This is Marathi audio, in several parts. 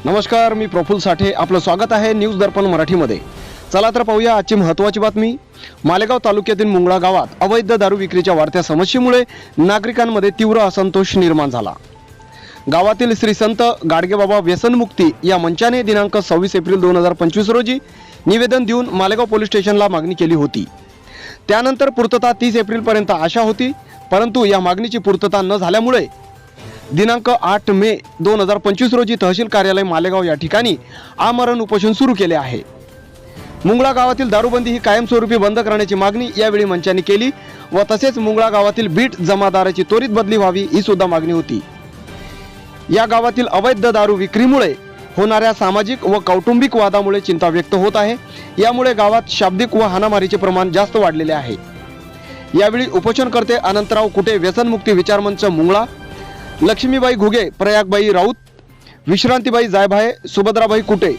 नमस्कार, मी प्रफुल्ल साठे. आपलं स्वागत आहे न्यूज दर्पण मराठीमध्ये. चला तर पाहूया आजची महत्त्वाची बातमी. मालेगाव तालुक्यातील मुंगळा गावात अवैध दारू विक्रीच्या वाढत्या समस्येमुळे नागरिकांमध्ये तीव्र असंतोष निर्माण झाला. गावातील श्री संत गाडगेबाबा व्यसनमुक्ती या मंचाने दिनांक 26 एप्रिल 2025 रोजी निवेदन देऊन मालेगाव पोलीस स्टेशनला मागणी केली होती. त्यानंतर पूर्तता 30 एप्रिलपर्यंत आशा होती, परंतु या मागणीची पूर्तता न झाल्यामुळे दिनांक 8 मे 2025 रोजी तहसील कार्यालय मालेगाव या ठिकाणी आमरण उपोषण सुरू केले आहे. मुंगळा गावातील दारूबंदी ही कायमस्वरूपी बंद करण्याची मागणी यावेळी मंचाने केली व तसेच मुंगळा गावातील बीट जमादाराची त्वरित बदली व्हावी ही सुद्धा मागणी होती. या गावातील अवैध दारू विक्रीमुळे होणाऱ्या सामाजिक व कौटुंबिक वादामुळे चिंता व्यक्त होत आहे. यामुळे गावात शाब्दिक व हाणामारीचे प्रमाण जास्त वाढलेले आहे. यावेळी उपोषणकर्ते अनंतराव कुटे व्यसनमुक्ती विचारमंच मुंगळा, लक्ष्मीबाई घुगे, प्रयागबाई राऊत, विश्रांतीबाई जायभाये, सुभद्राबाई कुटे,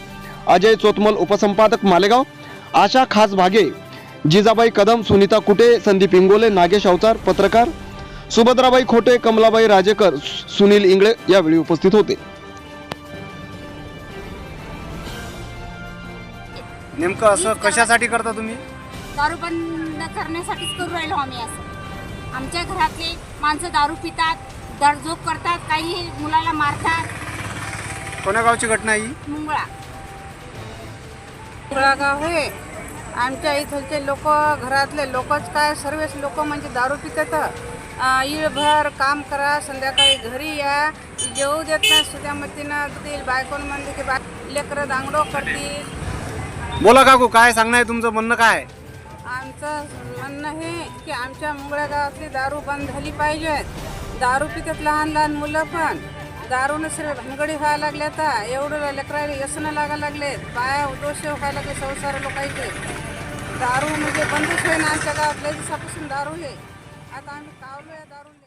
अजय चोतमल उपसंपादक मालेगाव, आशा खास भागे, जिजाबाई कदम, सुनीता कुटे, संदीप इंगोले, नागेश अवतार पत्रकार, सुभद्राबाई खोटे, कमलाबाई राजेकर, सुनील इंगळे यावेळी उपस्थित होते. नेमकं असं कशासाठी करता तुम्ही? दारू बंद करण्यासाठीच करू राहिलो आम्ही. असं आमच्या घरातले माणसं दारू पितात, दडजोड करतात, काही मुलाला मारतात. कोण्या गावची घटना ही? मुंगळा गाव आहे. आमच्या इथलचे लोक, घरातले लोकच काय सर्वच लोक म्हणजे दारू पितात. इळभर काम करा, संध्याकाळी घरी या, जेवू देत नाही, सुद्यामतीनं देतील, बायकोंमध्ये की लेकरं दांगडो करतील. बोला काकू, काय सांगणं आहे तुमचं? म्हणणं काय? आमचं म्हणणं हे की आमच्या मुंगळ्या गावातली दारू बंद झाली पाहिजे. दारू पितात लहान लहान मुलं, पण दारूनं सर्व भानगडी व्हायला लागल्या. आता एवढं लेकराला व्यसनं लागायला लागले, पाया दोष व्हायला लागले संसार लोकांचे. दारू म्हणजे बंदच होईना आमच्या गावात. लय दिवसापासून दारू आहे. आता आम्ही कावलो या दारू.